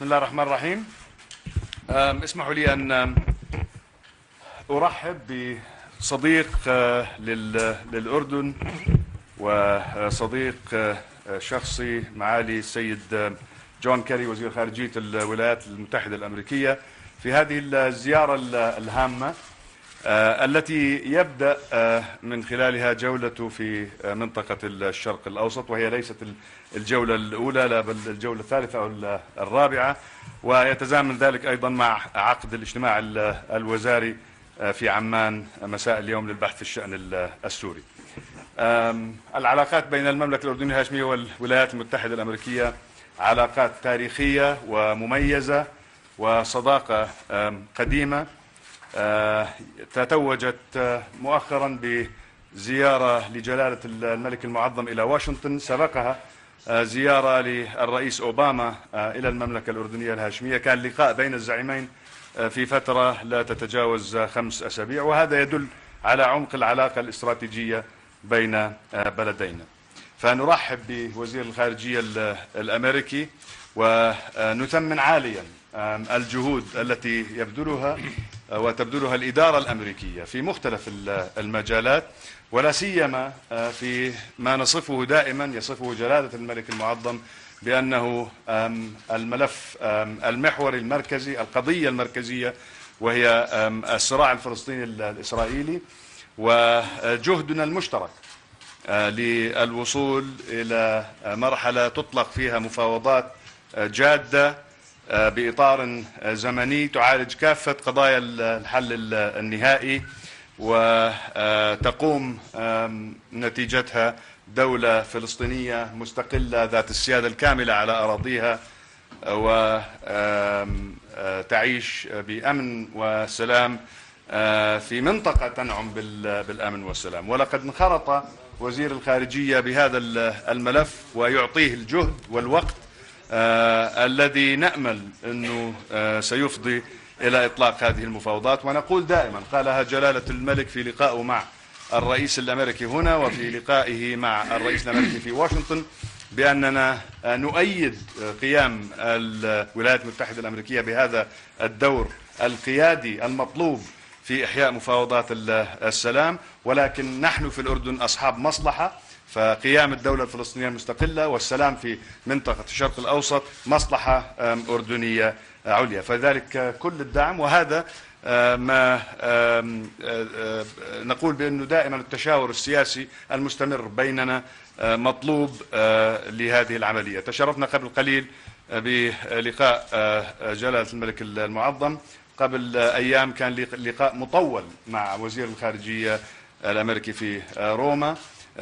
بسم الله الرحمن الرحيم. اسمحوا لي أن أرحب بصديق للأردن وصديق شخصي معالي السيد جون كيري وزير خارجية الولايات المتحدة الأمريكية في هذه الزيارة الهامة التي يبدأ من خلالها جولته في منطقة الشرق الأوسط، وهي ليست الجولة الأولى لا بل الجولة الثالثة أو الرابعة، ويتزامن ذلك أيضا مع عقد الاجتماع الوزاري في عمان مساء اليوم للبحث في الشأن السوري. العلاقات بين المملكة الأردنية الهاشمية والولايات المتحدة الأمريكية علاقات تاريخية ومميزة وصداقة قديمة تتوجت مؤخرا بزيارة لجلالة الملك المعظم إلى واشنطن، سبقها زيارة للرئيس أوباما إلى المملكة الأردنية الهاشمية. كان لقاء بين الزعيمين في فترة لا تتجاوز 5 أسابيع، وهذا يدل على عمق العلاقة الاستراتيجية بين بلدينا. فنرحب بوزير الخارجية الأمريكي ونثمن عاليا الجهود التي يبذلها وتبذلها الإدارة الأمريكية في مختلف المجالات، ولا سيما في ما نصفه دائما يصفه جلالة الملك المعظم بأنه الملف المحوري المركزي، القضية المركزية، وهي الصراع الفلسطيني الإسرائيلي، وجهدنا المشترك للوصول إلى مرحلة تطلق فيها مفاوضات جادة بإطار زمني تعالج كافة قضايا الحل النهائي، وتقوم نتيجتها دولة فلسطينية مستقلة ذات السيادة الكاملة على أراضيها، وتعيش بأمن وسلام في منطقة تنعم بالأمن والسلام. ولقد انخرط وزير الخارجية بهذا الملف ويعطيه الجهد والوقت الذي نأمل أنه سيفضي إلى إطلاق هذه المفاوضات. ونقول دائما، قالها جلالة الملك في لقائه مع الرئيس الأمريكي هنا وفي لقائه مع الرئيس الأمريكي في واشنطن، بأننا نؤيد قيام الولايات المتحدة الأمريكية بهذا الدور القيادي المطلوب في إحياء مفاوضات السلام، ولكن نحن في الأردن أصحاب مصلحة، فقيام الدولة الفلسطينية المستقلة والسلام في منطقة الشرق الأوسط مصلحة أردنية عليا، فذلك كل الدعم. وهذا ما نقول بأنه دائما التشاور السياسي المستمر بيننا مطلوب لهذه العملية. تشرفنا قبل قليل بلقاء جلالة الملك المعظم، قبل أيام كان لقاء مطول مع وزير الخارجية الأمريكي في روما،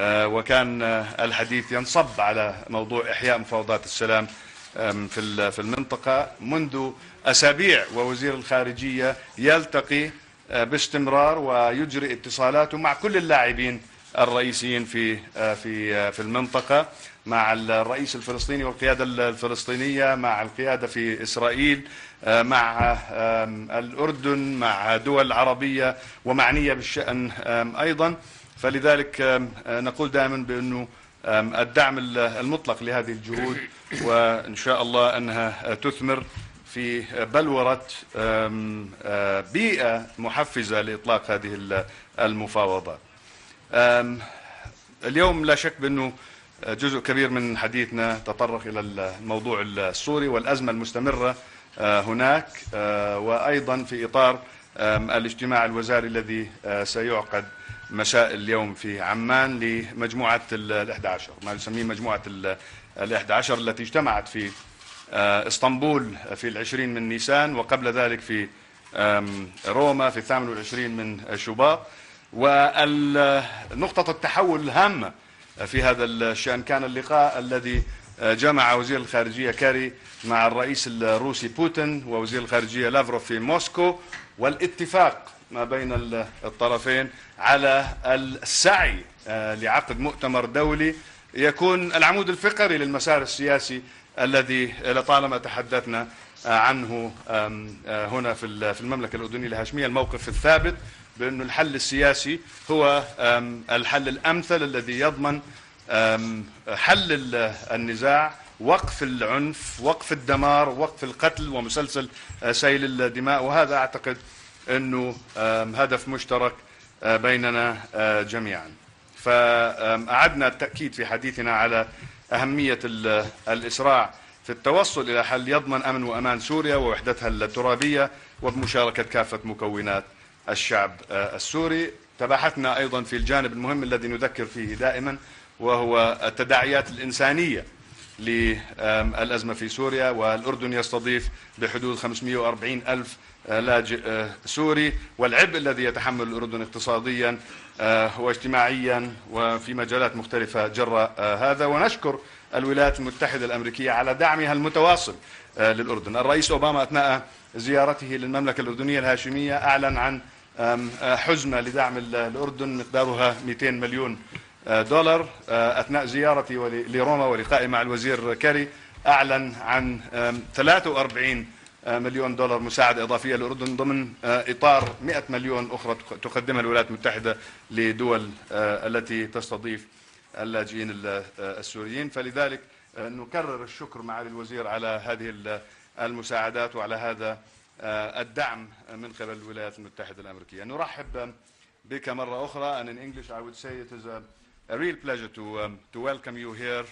وكان الحديث ينصب على موضوع إحياء مفاوضات السلام في المنطقة منذ أسابيع، ووزير الخارجية يلتقي باستمرار ويجري اتصالاته مع كل اللاعبين الرئيسيين في المنطقة، مع الرئيس الفلسطيني والقيادة الفلسطينية، مع القيادة في إسرائيل، مع الأردن، مع دول عربية ومعنية بالشأن أيضا. فلذلك نقول دائما بأنه الدعم المطلق لهذه الجهود، وإن شاء الله أنها تثمر في بلورة بيئة محفزة لإطلاق هذه المفاوضات. اليوم لا شك بأنه جزء كبير من حديثنا تطرق إلى الموضوع السوري والأزمة المستمرة هناك، وأيضا في إطار الاجتماع الوزاري الذي سيعقد مساء اليوم في عمان لمجموعة ال11، ما نسميه مجموعة ال11 التي اجتمعت في اسطنبول في 20 من نيسان، وقبل ذلك في روما في 28 من شباط. ونقطة التحول الهامة في هذا الشأن كان اللقاء الذي جمع وزير الخارجية كاري مع الرئيس الروسي بوتين ووزير الخارجية لافروف في موسكو، والاتفاق ما بين الطرفين على السعي لعقد مؤتمر دولي يكون العمود الفقري للمسار السياسي الذي لطالما تحدثنا عنه هنا في المملكة الأردنية الهاشمية. الموقف الثابت بأن الحل السياسي هو الحل الأمثل الذي يضمن حل النزاع وقف العنف، وقف الدمار، وقف القتل ومسلسل سيل الدماء. وهذا أعتقد أنه هدف مشترك بيننا جميعا. فأعدنا التأكيد في حديثنا على أهمية الإسراع في التوصل إلى حل يضمن أمن وأمان سوريا ووحدتها الترابية وبمشاركة كافة مكونات الشعب السوري. تباحثنا أيضا في الجانب المهم الذي نذكر فيه دائما، وهو التداعيات الإنسانية للأزمة في سوريا. والأردن يستضيف بحدود 540 ألف لاجئ سوري، والعبء الذي يتحمل الأردن اقتصاديا واجتماعيا وفي مجالات مختلفة جراء هذا. ونشكر الولايات المتحدة الأمريكية على دعمها المتواصل للأردن. الرئيس أوباما أثناء زيارته للمملكة الأردنية الهاشمية أعلن عن حزمة لدعم الأردن مقدارها 200 مليون دولار. أثناء زيارتي لروما ولقائي مع الوزير كاري أعلن عن 43 مليون دولار مساعدة إضافية للأردن ضمن إطار 100 مليون أخرى تقدمها الولايات المتحدة لدول التي تستضيف اللاجئين السوريين. فلذلك نكرر الشكر معالي الوزير على هذه المساعدات وعلى هذا الدعم من قبل الولايات المتحدة الأمريكية. نرحب بك مرة أخرى. And in English I would say it is a real pleasure to welcome you here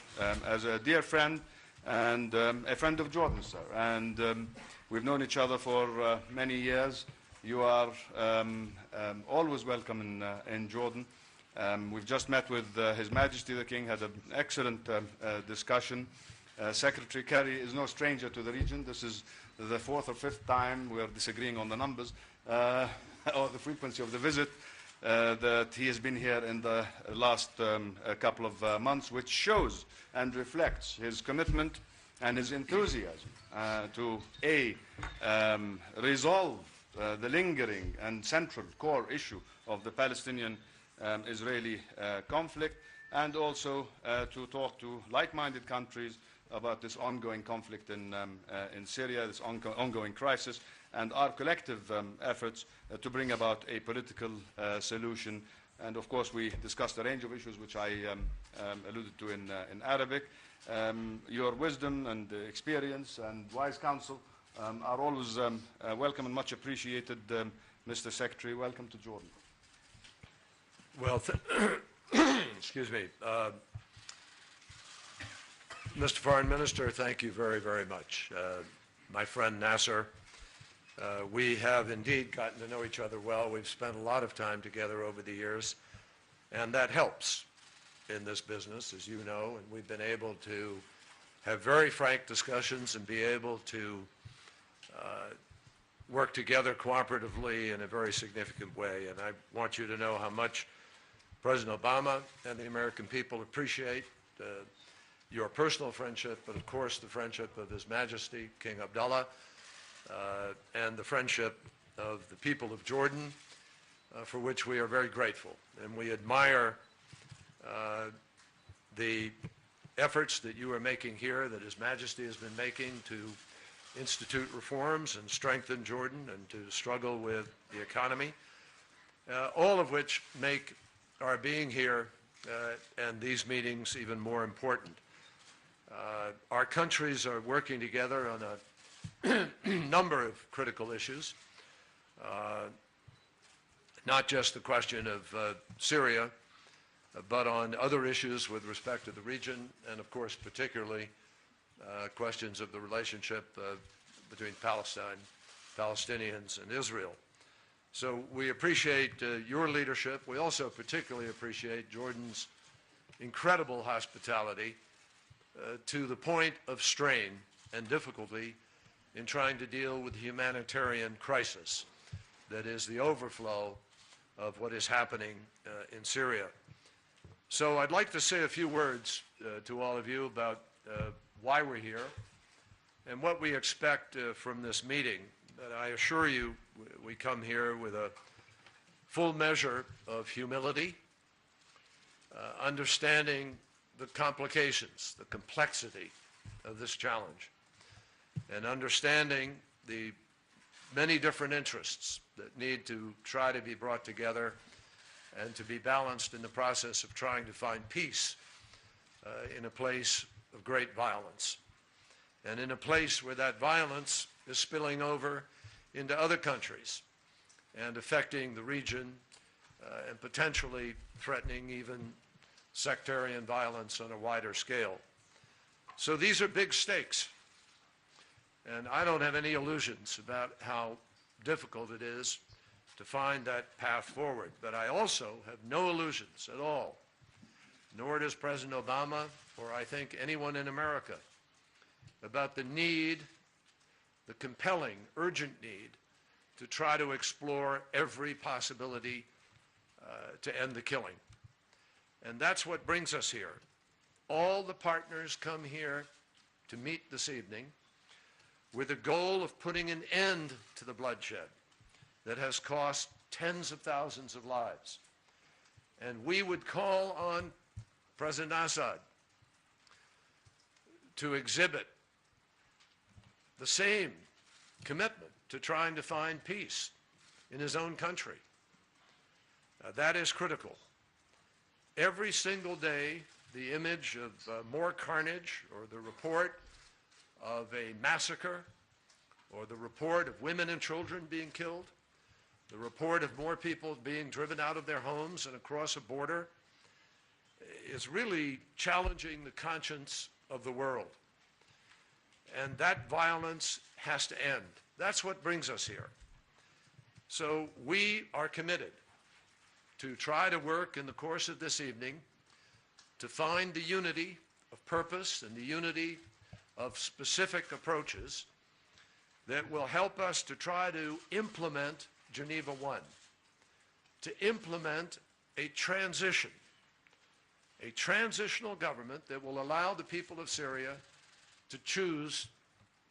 as a dear friend and a friend of Jordan, sir. And we've known each other for many years. You are always welcome in Jordan. We've just met with His Majesty the King, had an excellent discussion. Secretary Kerry is no stranger to the region. This is the fourth or fifth time we are disagreeing on the numbers or the frequency of the visit that he has been here in the last couple of months, which shows and reflects his commitment and his enthusiasm to resolve the lingering and central core issue of the Palestinian-Israeli conflict, and also to talk to like-minded countries about this ongoing conflict in Syria, this ongoing crisis, and our collective efforts to bring about a political solution. And of course, we discussed a range of issues which I alluded to in Arabic. Your wisdom and experience and wise counsel are always welcome and much appreciated. Mr. Secretary, welcome to Jordan. Well, excuse me. Mr. Foreign Minister, thank you very, very much. My friend Nasser, we have indeed gotten to know each other well. We've spent a lot of time together over the years, and that helps in this business, as you know, and we've been able to have very frank discussions and be able to work together cooperatively in a very significant way. And I want you to know how much President Obama and the American people appreciate your personal friendship, but of course the friendship of His Majesty, King Abdullah, and the friendship of the people of Jordan, for which we are very grateful. And we admire the efforts that you are making here, that His Majesty has been making to institute reforms and strengthen Jordan and to struggle with the economy, all of which make our being here and these meetings even more important. Our countries are working together on a number of critical issues, not just the question of Syria, but on other issues with respect to the region, and of course particularly questions of the relationship between Palestine, Palestinians, and Israel. So we appreciate your leadership. We also particularly appreciate Jordan's incredible hospitality to the point of strain and difficulty in trying to deal with the humanitarian crisis that is the overflow of what is happening in Syria. So I'd like to say a few words to all of you about why we're here and what we expect from this meeting. But I assure you, we come here with a full measure of humility, understanding the complications, the complexity of this challenge, and understanding the many different interests that need to try to be brought together and to be balanced in the process of trying to find peace in a place of great violence, and in a place where that violence is spilling over into other countries and affecting the region and potentially threatening even sectarian violence on a wider scale. So these are big stakes, and I don't have any illusions about how difficult it is to find that path forward. But I also have no illusions at all, nor does President Obama, or I think anyone in America, about the need, the compelling, urgent need, to try to explore every possibility to end the killing. And that's what brings us here. All the partners come here to meet this evening with the goal of putting an end to the bloodshed that has cost tens of thousands of lives. And we would call on President Assad to exhibit the same commitment to trying to find peace in his own country. That is critical. Every single day, the image of more carnage, or the report of a massacre, or the report of women and children being killed, the report of more people being driven out of their homes and across a border, is really challenging the conscience of the world. And that violence has to end. That's what brings us here. So we are committed to try to work in the course of this evening to find the unity of purpose and the unity of specific approaches that will help us to try to implement Geneva I, to implement a transitional government that will allow the people of Syria to choose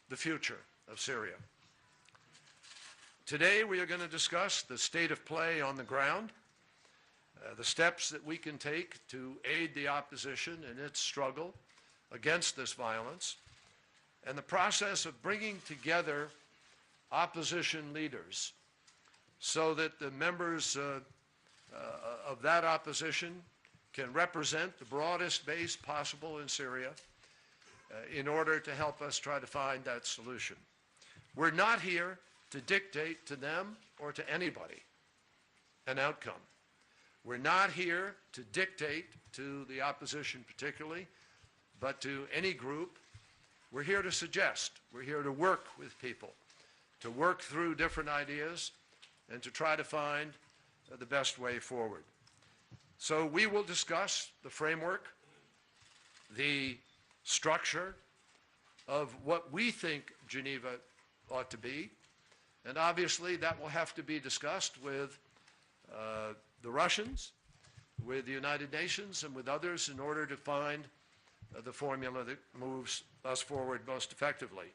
the future of Syria. Today we are going to discuss the state of play on the ground, the steps that we can take to aid the opposition in its struggle against this violence, and the process of bringing together opposition leaders so that the members of that opposition can represent the broadest base possible in Syria in order to help us try to find that solution. We're not here to dictate to them or to anybody an outcome. We're not here to dictate to the opposition particularly, but to any group. We're here to suggest. We're here to work with people, to work through different ideas, and to try to find the best way forward. So we will discuss the framework, the structure of what we think Geneva ought to be, and obviously that will have to be discussed with the Russians, with the United Nations, and with others in order to find the formula that moves us forward most effectively.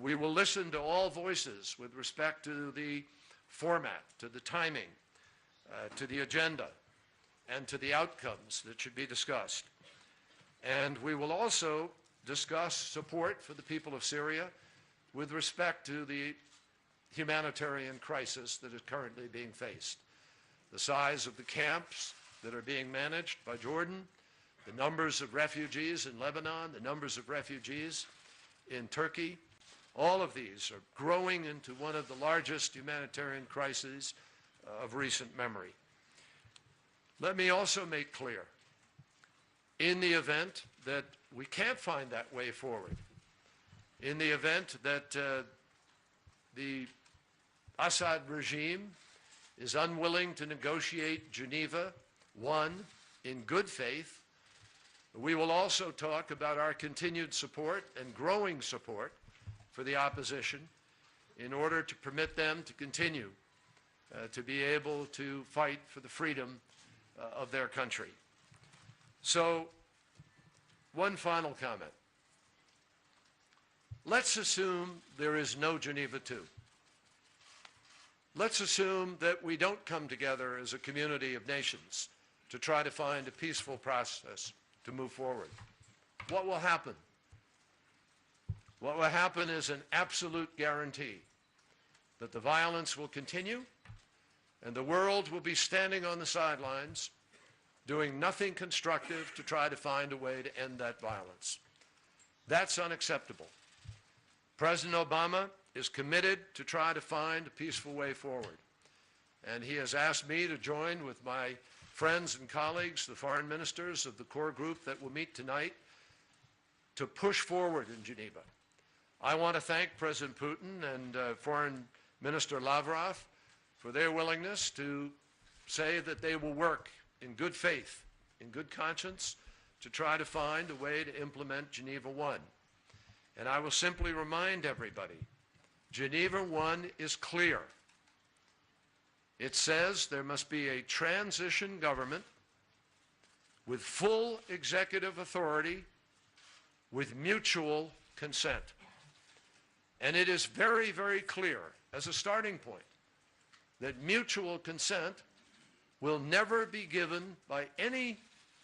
We will listen to all voices with respect to the format, to the timing, to the agenda, and to the outcomes that should be discussed. And we will also discuss support for the people of Syria with respect to the humanitarian crisis that is currently being faced. The size of the camps that are being managed by Jordan, the numbers of refugees in Lebanon, the numbers of refugees in Turkey, all of these are growing into one of the largest humanitarian crises of recent memory. Let me also make clear, in the event that we can't find that way forward, in the event that the Assad regime is unwilling to negotiate Geneva I in good faith, we will also talk about our continued support and growing support for the opposition in order to permit them to continue to be able to fight for the freedom of their country. So, one final comment. Let's assume there is no Geneva II. Let's assume that we don't come together as a community of nations to try to find a peaceful process to move forward. What will happen? What will happen is an absolute guarantee that the violence will continue and the world will be standing on the sidelines doing nothing constructive to try to find a way to end that violence. That's unacceptable. President Obama is committed to try to find a peaceful way forward. And he has asked me to join with my friends and colleagues, the foreign ministers of the core group that will meet tonight, to push forward in Geneva. I want to thank President Putin and Foreign Minister Lavrov for their willingness to say that they will work in good faith, in good conscience, to try to find a way to implement Geneva I. And I will simply remind everybody, Geneva I is clear. It says there must be a transition government with full executive authority with mutual consent. And it is very, very clear as a starting point that mutual consent will never be given by any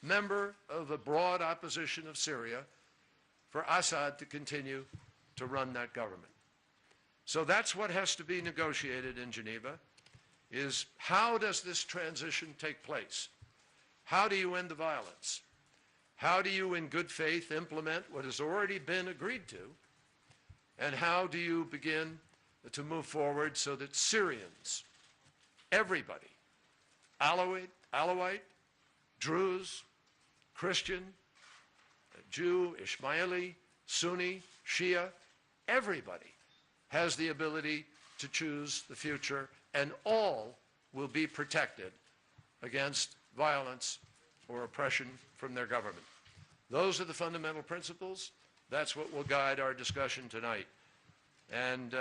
member of the broad opposition of Syria for Assad to continue to run that government. So that's what has to be negotiated in Geneva, is how does this transition take place? How do you end the violence? How do you, in good faith, implement what has already been agreed to? And how do you begin to move forward so that Syrians, everybody, Alawite, Druze, Christian, Jew, Ishmaeli, Sunni, Shia, everybody has the ability to choose the future, and all will be protected against violence or oppression from their government. Those are the fundamental principles. That's what will guide our discussion tonight. And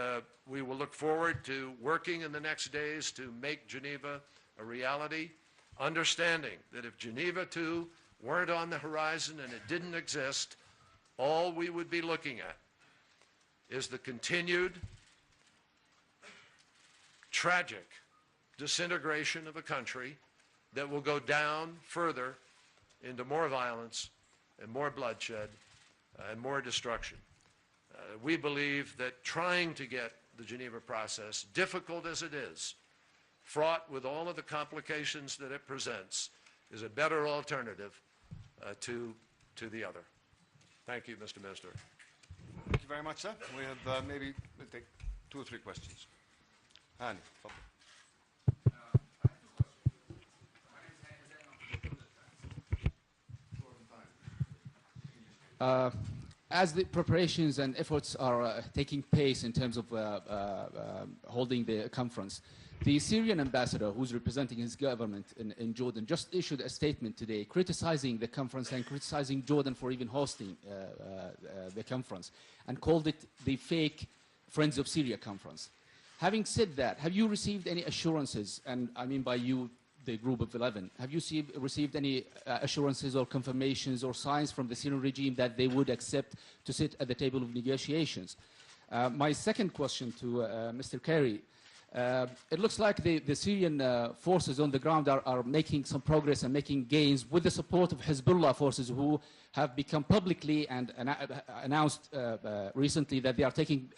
we will look forward to working in the next days to make Geneva a reality, understanding that if Geneva II weren't on the horizon and it didn't exist, all we would be looking at is the continued tragic disintegration of a country that will go down further into more violence and more bloodshed and more destruction. We believe that trying to get the Geneva process, difficult as it is, fraught with all of the complications that it presents, is a better alternative to the other. Thank you, Mr. Minister. Thank you very much, sir. We have maybe we'll take 2 or 3 questions. Hani, تفضل. As the preparations and efforts are taking place in terms of holding the conference, the Syrian ambassador, who's representing his government in Jordan, just issued a statement today criticizing the conference and criticizing Jordan for even hosting the conference, and called it the fake Friends of Syria conference. Having said that, have you received any assurances, and I mean by you, the Group of 11, have you received any assurances or confirmations or signs from the Syrian regime that they would accept to sit at the table of negotiations? My second question to Mr. Kerry, it looks like the Syrian forces on the ground are making some progress and making gains with the support of Hezbollah forces, who have become publicly and announced recently that they are taking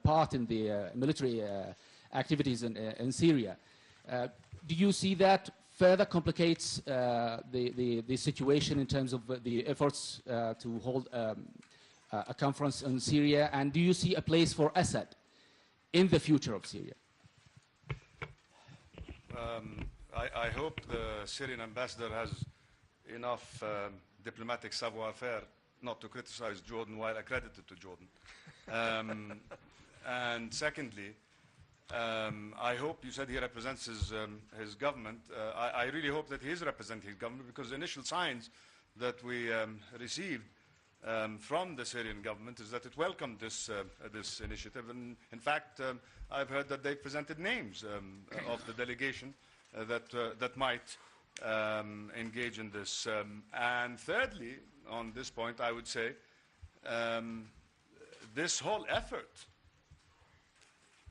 part in the military activities in Syria. Do you see that further complicates the situation in terms of the efforts to hold a conference in Syria? And do you see a place for Assad in the future of Syria? I hope the Syrian ambassador has enough diplomatic savoir-faire not to criticize Jordan while accredited to Jordan. And secondly, I hope, you said he represents his government. I really hope that he is representing his government, because the initial signs that we received from the Syrian government is that it welcomed this initiative. And in fact, I've heard that they presented names of the delegation that might engage in this. And thirdly, on this point, I would say this whole effort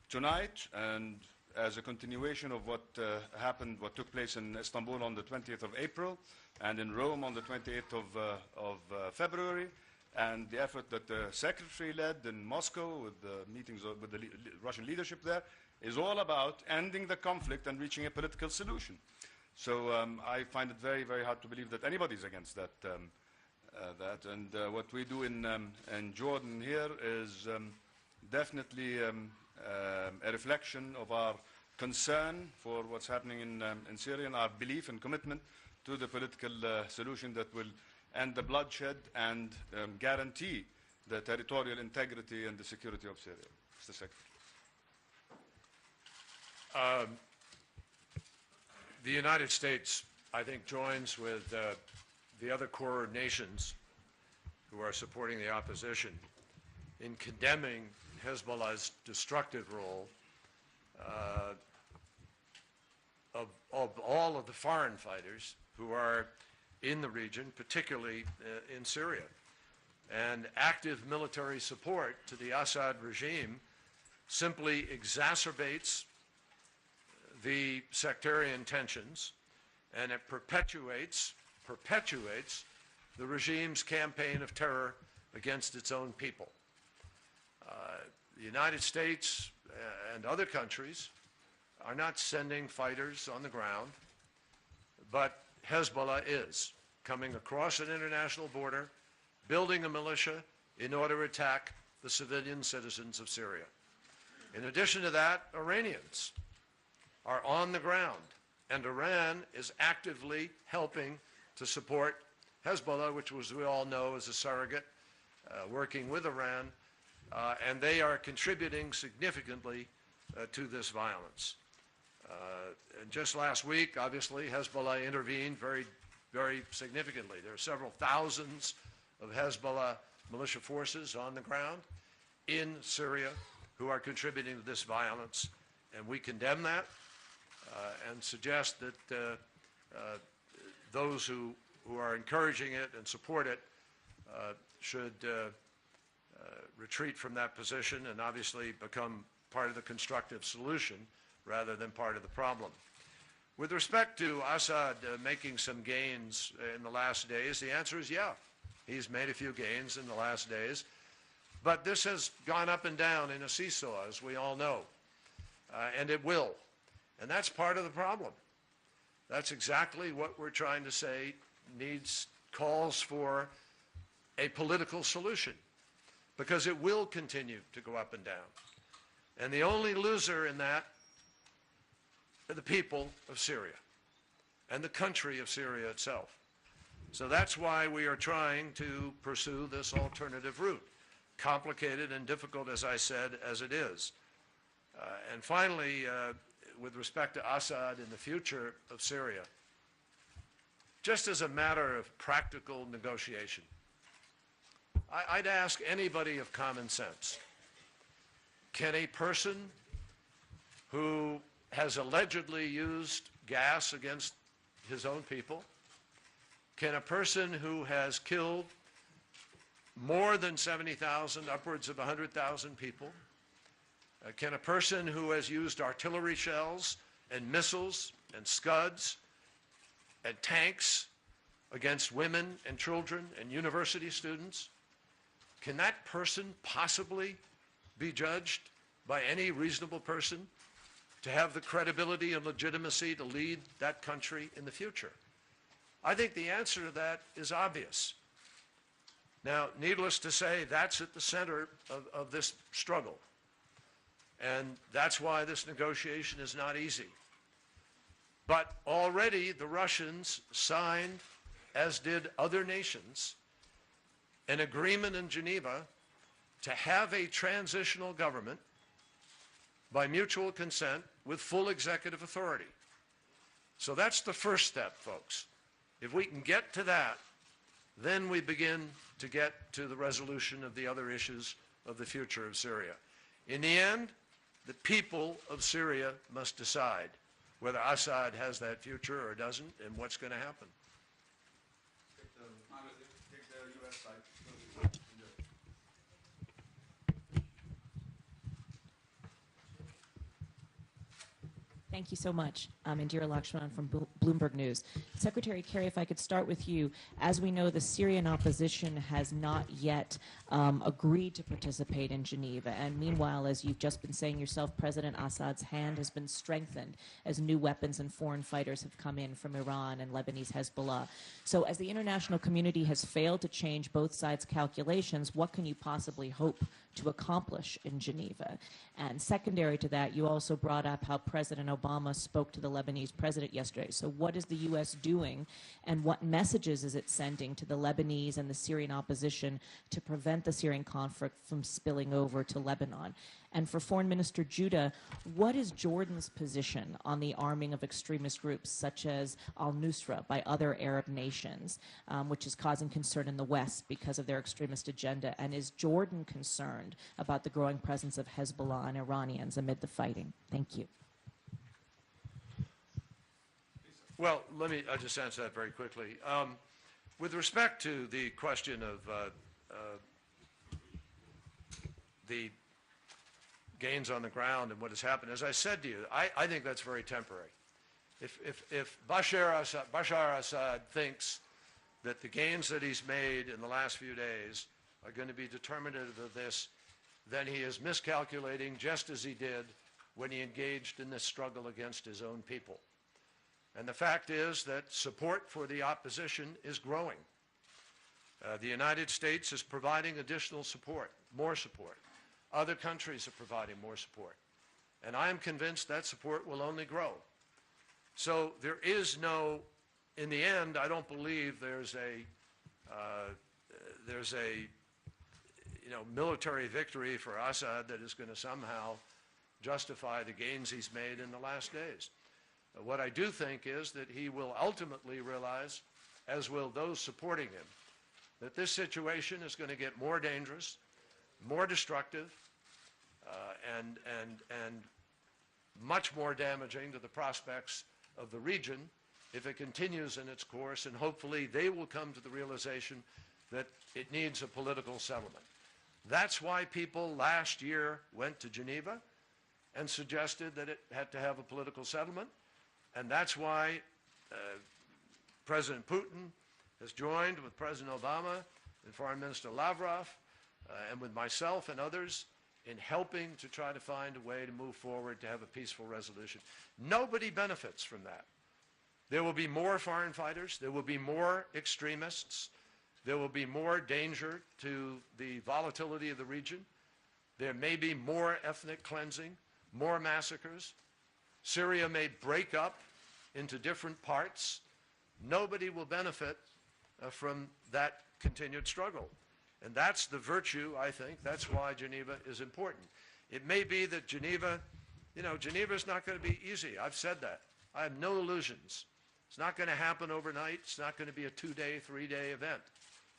tonight, and as a continuation of what took place in Istanbul on the 20th of April, and in Rome on the 28th of February, and the effort that the Secretary led in Moscow with the meetings with the Russian leadership there, is all about ending the conflict and reaching a political solution. So I find it very, very hard to believe that anybody is against that. And what we do in Jordan here is definitely a reflection of our concern for what's happening in Syria and our belief and commitment to the political solution that will end the bloodshed and guarantee the territorial integrity and the security of Syria. Mr. Secretary. The United States, I think, joins with the other core nations who are supporting the opposition in condemning Hezbollah's destructive role of all of the foreign fighters who are in the region, particularly in Syria. And active military support to the Assad regime simply exacerbates the sectarian tensions, and it perpetuates the regime's campaign of terror against its own people. The United States and other countries are not sending fighters on the ground, but Hezbollah is coming across an international border, building a militia in order to attack the civilian citizens of Syria. In addition to that, Iranians are on the ground, and Iran is actively helping to support Hezbollah, which, as we all know, is a surrogate working with Iran, and they are contributing significantly to this violence. And just last week, obviously, Hezbollah intervened very, very significantly. There are several thousands of Hezbollah militia forces on the ground in Syria who are contributing to this violence, and we condemn that and suggest that those who are encouraging it and support it should retreat from that position and obviously become part of the constructive solution rather than part of the problem. With respect to Assad making some gains in the last days, the answer is yeah. He's made a few gains in the last days. But this has gone up and down in a seesaw, as we all know. And it will. And that's part of the problem. That's exactly what we're trying to say calls for a political solution, because it will continue to go up and down. And the only loser in that are the people of Syria and the country of Syria itself. So that's why we are trying to pursue this alternative route, complicated and difficult, as I said, as it is. And finally, with respect to Assad and the future of Syria, just as a matter of practical negotiation, I'd ask anybody of common sense, can a person who has allegedly used gas against his own people, can a person who has killed more than 70,000, upwards of 100,000 people, can a person who has used artillery shells and missiles and Scuds and tanks against women and children and university students, can that person possibly be judged by any reasonable person to have the credibility and legitimacy to lead that country in the future? I think the answer to that is obvious. Now, needless to say, that's at the center of this struggle. And that's why this negotiation is not easy. But already the Russians signed, as did other nations, an agreement in Geneva to have a transitional government by mutual consent with full executive authority. So that's the first step, folks. If we can get to that, then we begin to get to the resolution of the other issues of the future of Syria. In the end, the people of Syria must decide whether Assad has that future or doesn't, and what's going to happen. Take the US side. Thank you so much. Indira Lakshmanan from Bloomberg News. Secretary Kerry, if I could start with you. As we know, the Syrian opposition has not yet agreed to participate in Geneva. And meanwhile, as you've just been saying yourself, President Assad's hand has been strengthened as new weapons and foreign fighters have come in from Iran and Lebanese Hezbollah. So as the international community has failed to change both sides' calculations, what can you possibly hope to accomplish in Geneva? And secondary to that, you also brought up how President Obama spoke to the Lebanese president yesterday. So what is the U.S. doing, and what messages is it sending to the Lebanese and the Syrian opposition to prevent the Syrian conflict from spilling over to Lebanon? And for Foreign Minister Judah, what is Jordan's position on the arming of extremist groups such as al-Nusra by other Arab nations, which is causing concern in the West because of their extremist agenda? And is Jordan concerned about the growing presence of Hezbollah and Iranians amid the fighting? Thank you. Well, I'll just answer that very quickly. With respect to the question of the gains on the ground and what has happened, as I said to you, I think that's very temporary. If Bashar Assad thinks that the gains that he's made in the last few days are going to be determinative of this, then he is miscalculating, just as he did when he engaged in this struggle against his own people. And the fact is that support for the opposition is growing. The United States is providing additional support, more support. Other countries are providing more support. And I am convinced that support will only grow. So there is no, in the end, I don't believe there's a military victory for Assad that is going to somehow justify the gains he's made in the last days. What I do think is that he will ultimately realize, as will those supporting him, that this situation is going to get more dangerous, more destructive, and much more damaging to the prospects of the region if it continues in its course, and hopefully they will come to the realization that it needs a political settlement. That's why people last year went to Geneva and suggested that it had to have a political settlement, and that's why President Putin has joined with President Obama and Foreign Minister Lavrov and with myself and others in helping to try to find a way to move forward to have a peaceful resolution. Nobody benefits from that. There will be more foreign fighters. There will be more extremists. There will be more danger to the volatility of the region. There may be more ethnic cleansing, more massacres. Syria may break up into different parts. Nobody will benefit from that continued struggle. And that's the virtue, I think. That's why Geneva is important. It may be that Geneva, Geneva is not going to be easy. I've said that. I have no illusions. It's not going to happen overnight. It's not going to be a 2-day, 3-day event.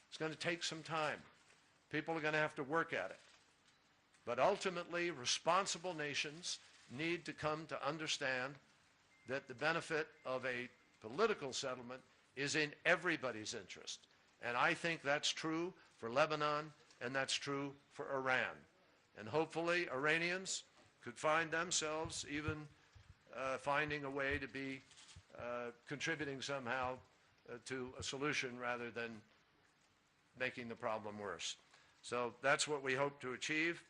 It's going to take some time. People are going to have to work at it. But ultimately, responsible nations need to come to understand that the benefit of a political settlement is in everybody's interest. And I think that's true for Lebanon, and that's true for Iran. And hopefully Iranians could find themselves even finding a way to be contributing somehow to a solution rather than making the problem worse. So that's what we hope to achieve.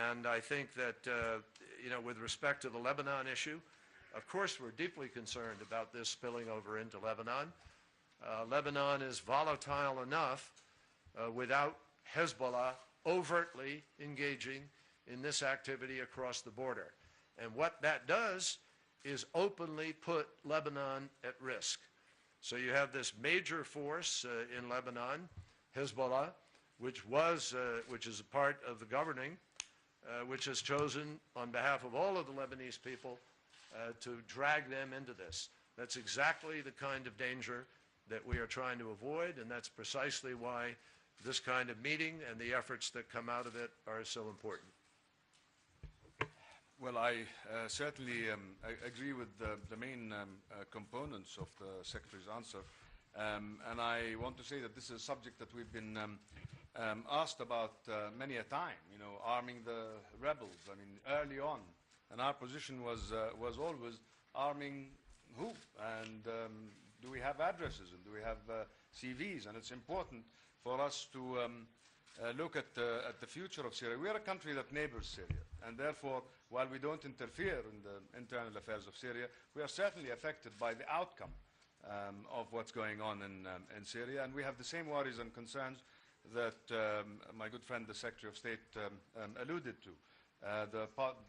And I think that, with respect to the Lebanon issue, of course we're deeply concerned about this spilling over into Lebanon. Lebanon is volatile enough without Hezbollah overtly engaging in this activity across the border. And what that does is openly put Lebanon at risk. So you have this major force in Lebanon, Hezbollah, which is a part of the governing, which has chosen on behalf of all of the Lebanese people to drag them into this. That's exactly the kind of danger that we are trying to avoid, and that's precisely why this kind of meeting and the efforts that come out of it are so important. Well, I certainly agree with the main components of the Secretary's answer. And I want to say that this is a subject that we've been asked about many a time, arming the rebels. I mean, early on, And our position was always arming who? And do we have addresses? And do we have CVs? And it's important for us to look at the future of Syria. We are a country that neighbors Syria. And therefore, while we don't interfere in the internal affairs of Syria, we are certainly affected by the outcome of what's going on in Syria. And we have the same worries and concerns that my good friend, the Secretary of State, alluded to.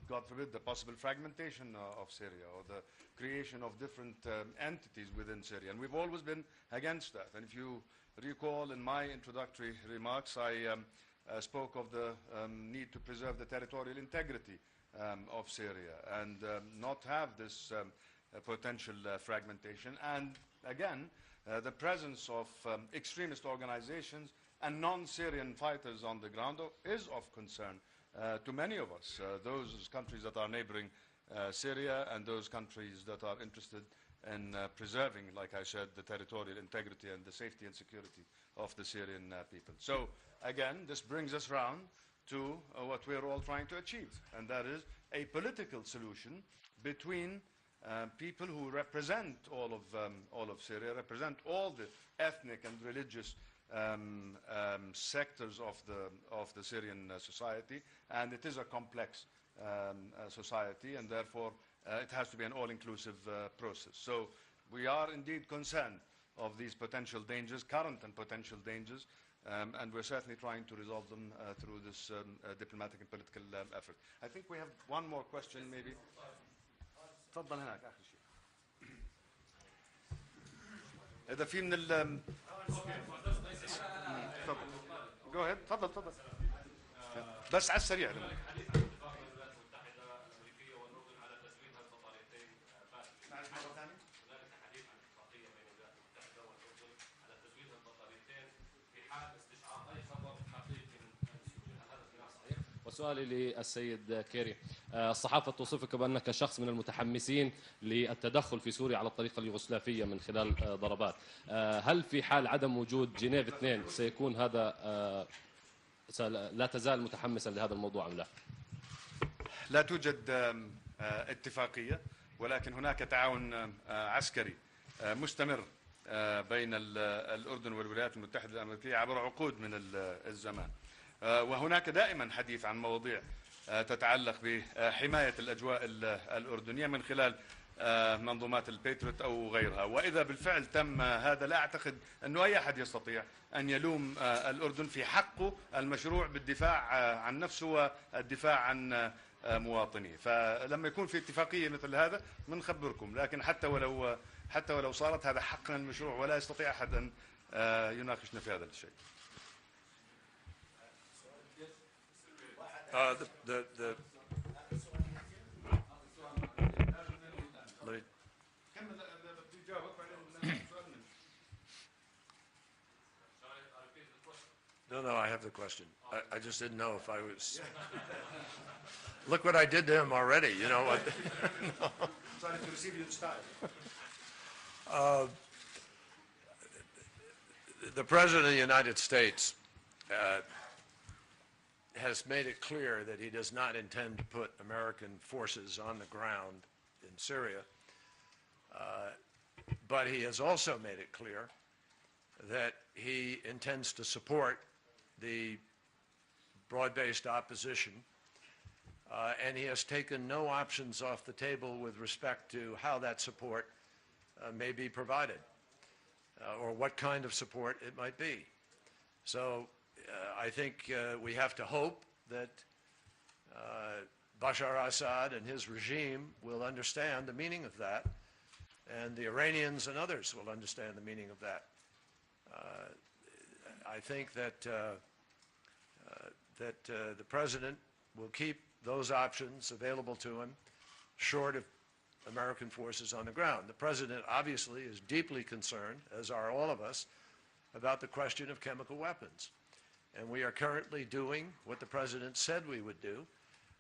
God forbid, the possible fragmentation of Syria or the creation of different entities within Syria. And we've always been against that. And if you recall, in my introductory remarks, I spoke of the need to preserve the territorial integrity of Syria and not have this potential fragmentation. And again, the presence of extremist organizations and non-Syrian fighters on the ground is of concern to many of us, those countries that are neighboring Syria and those countries that are interested in preserving, like I said, the territorial integrity and the safety and security of the Syrian people. So again, this brings us round to what we're all trying to achieve, and that is a political solution between people who represent all of Syria, represent all the ethnic and religious sectors of the Syrian society, and it is a complex society, and therefore it has to be an all-inclusive process. So we are indeed concerned of these potential dangers, current and potential dangers, and we're certainly trying to resolve them through this diplomatic and political effort. I think we have one more question, maybe. تفضل هناك آخر شيء. إذا في من ال Go ahead. تفضل. بس على السريع. وسؤالي للسيد كيري، الصحافة توصفك بأنك شخص من المتحمسين للتدخل في سوريا على الطريقة اليوغوسلافية من خلال ضربات. هل في حال عدم وجود جنيف 2 سيكون هذا لا تزال متحمسا لهذا الموضوع أم لا؟ لا توجد اتفاقية، ولكن هناك تعاون عسكري مستمر بين الأردن والولايات المتحدة الأمريكية عبر عقود من الزمان. وهناك دائما حديث عن مواضيع تتعلق بحماية الأجواء الأردنية من خلال منظومات البيتروت أو غيرها. وإذا بالفعل تم هذا، لا أعتقد أنه أي أحد يستطيع أن يلوم الأردن في حقه المشروع بالدفاع عن نفسه والدفاع عن مواطنيه. فلما يكون في اتفاقية مثل هذا بنخبركم، لكن حتى ولو صارت، هذا حقنا المشروع ولا يستطيع أحد أن يناقشنا في هذا الشيء. No, I have the question. I just didn't know if I was... Look what I did to him already, you know what? Sorry to receive you in style. The President of the United States has made it clear that he does not intend to put American forces on the ground in Syria, but he has also made it clear that he intends to support the broad-based opposition, and he has taken no options off the table with respect to how that support may be provided, or what kind of support it might be. So I think we have to hope that Bashar al-Assad and his regime will understand the meaning of that, and the Iranians and others will understand the meaning of that. I think that the President will keep those options available to him, short of American forces on the ground. The President obviously is deeply concerned, as are all of us, about the question of chemical weapons. And we are currently doing what the President said we would do,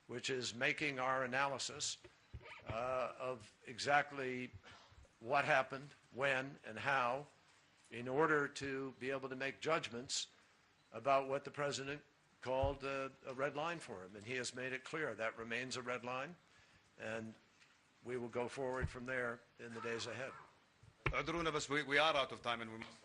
which is making our analysis of exactly what happened, when, and how, in order to be able to make judgments about what the President called a red line for him. And he has made it clear that remains a red line, and we will go forward from there in the days ahead. اعذرونا بس we are out of time and we must